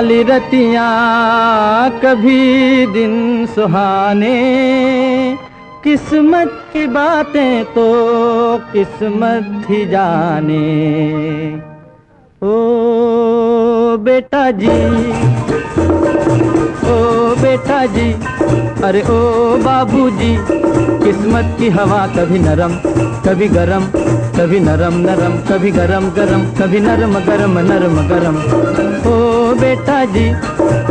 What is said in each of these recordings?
काली रतियां कभी दिन सुहाने, किस्मत की बातें तो किस्मत ही जाने। ओ बेटा जी, ओ बेटा जी, अरे ओ बाबूजी, किस्मत की हवा कभी नरम कभी गरम, कभी नरम नरम कभी गरम गरम, कभी नरम गरम नरम गरम। ओ बेटा जी,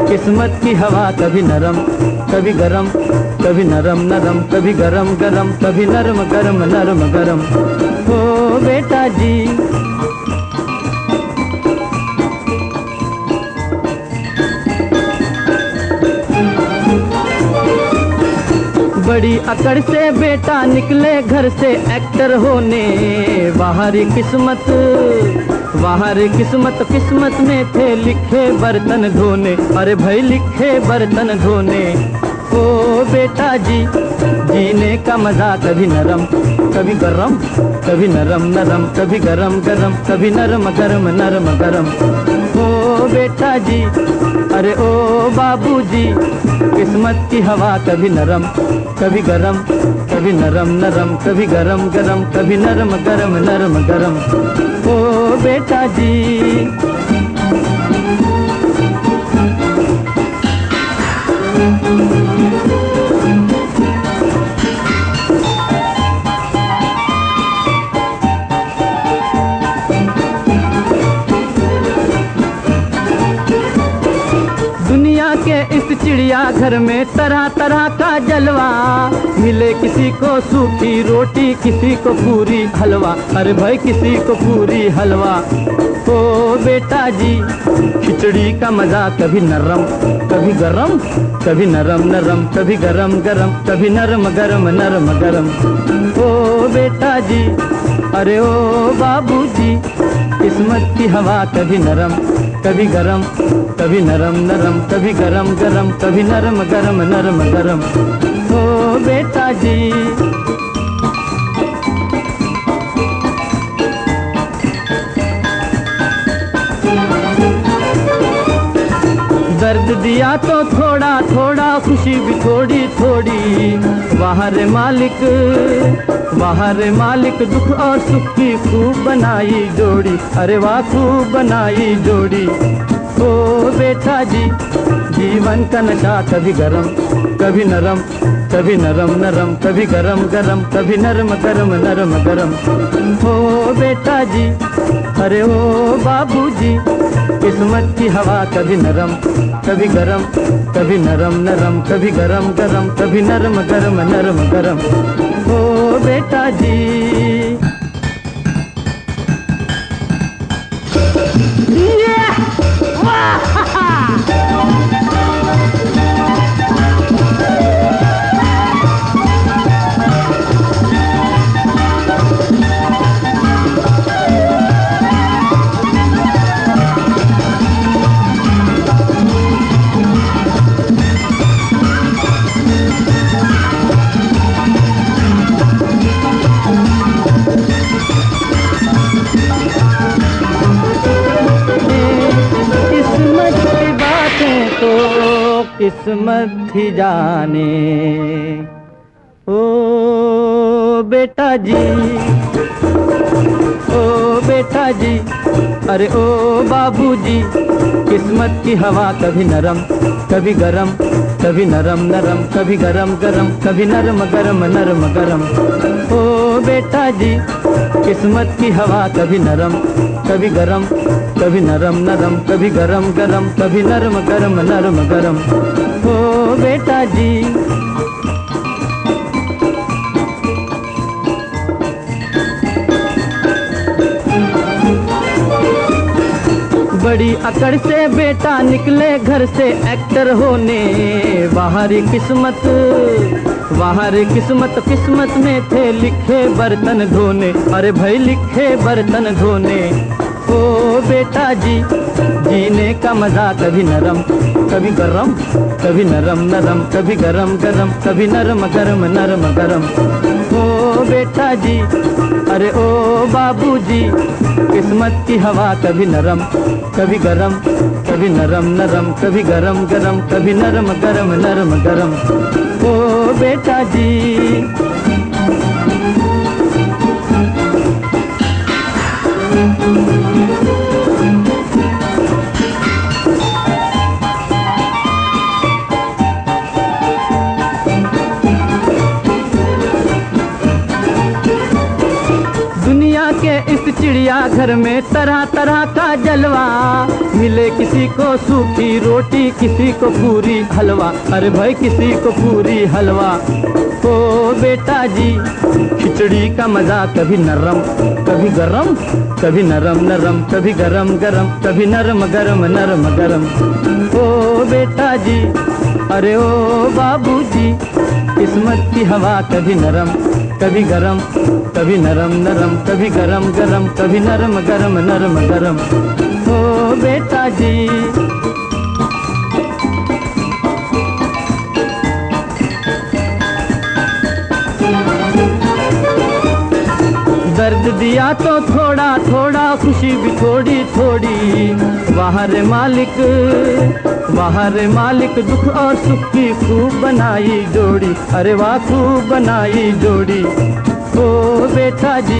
किस्मत की हवा कभी नरम कभी गरम, कभी नरम नरम कभी गरम गरम, कभी नरम गरम नरम गरम। ओ बेटा जी। बड़ी अकड़ से बेटा निकले घर से एक्टर होने, बाहरी किस्मत बाहरी किस्मत, किस्मत में थे लिखे बर्तन धोने, अरे भाई लिखे बर्तन धोने। ओ बेटा जी, जीने का मजा कभी नरम कभी गरम, कभी नरम नरम कभी गरम गरम, कभी नरम गरम नरम गरम। ओ बेटा जी, अरे ओ बाबूजी, किस्मत की हवा कभी नरम कभी गरम, कभी नरम नरम कभी गरम गरम, कभी नरम गरम नरम गरम। ओ बेटा जी। दुनिया के इस चिड़िया घर में तरह तरह का जलवा, मिले किसी को सूखी रोटी किसी को पूरी हलवा, अरे भाई किसी को पूरी हलवा। ओ बेटा जी, खिचड़ी का मजा कभी नरम कभी गरम, कभी नरम नरम कभी गरम गरम, कभी नरम गरम नरम गरम। ओ बेटा जी, अरे ओ बाबूजी, किस्मत की हवा कभी नरम कभी गरम, कभी नरम नरम कभी गरम गरम, कभी नरम गरम नरम गरम। ओ बेटा जी। दर्द दिया तो थोड़ा थोड़ा, खुशी भी थोड़ी थोड़ी, बाहर मालिक बाहर मालिक, दुख और सुख की खूब बनाई जोड़ी, अरे वाह खूब बनाई जोड़ी। ओ बेटा जी, जीवन का नशा कभी गरम कभी नरम, कभी नरम नरम कभी गरम गरम, कभी नरम गरम नरम गरम। ओ बेटा जी, अरे ओ बाबूजी, किस्मत की हवा कभी नरम कभी गरम, कभी नरम नरम कभी गरम गरम, कभी नरम गरम नरम गरम। ओ बेटा जी। किस्मत ही जाने। ओ बेटा जी, ओ बेटा जी, अरे ओ बाबूजी, किस्मत की हवा कभी नरम कभी गरम, कभी नरम नरम कभी गरम गरम, कभी नरम गरम नरम गरम। ओ बेटा जी, किस्मत की हवा कभी नरम कभी गरम, कभी नरम नरम कभी गरम गरम, कभी नरम गरम नरम गरम। ओ बेटा जी। बड़ी अकड़ से बेटा निकले घर से एक्टर होने, बाहरी किस्मत बाहरी किस्मत, किस्मत में थे लिखे बर्तन धोने, अरे भाई लिखे बर्तन धोने। ओ बेटा जी, जीने का मजा कभी नरम कभी गरम, कभी नरम नरम कभी गरम गरम, कभी नरम गरम नरम गरम। ओ बेटा जी, अरे ओ बाबूजी, किस्मत की हवा कभी नरम कभी गरम, कभी नरम नरम कभी गरम गरम, कभी नरम गरम नरम गरम, ओ बेटा जी। दुनिया के इस चिड़िया घर में तरह तरह का जलवा, मिले किसी को सूखी रोटी, किसी को पूरी हलवा, अरे भाई किसी को पूरी हलवा, ओ बेटा जी। खिचड़ी का मजा कभी नरम कभी गरम, कभी नरम नरम कभी गरम गरम, कभी नरम गरम नरम गरम, ओ बेटा जी, अरे ओ बाबूजी, किस्मत की हवा कभी नरम कभी गरम, कभी नरम नरम कभी गरम गरम, कभी नरम गरम नरम गरम, ओ बेटा जी। दर्द दिया तो थोड़ा थोड़ा, खुशी भी थोड़ी थोड़ी, वाह रे मालिक, वाह रे मालिक, दुख और सुख की खूब बनाई जोड़ी, अरे वाह खूब बनाई जोड़ी,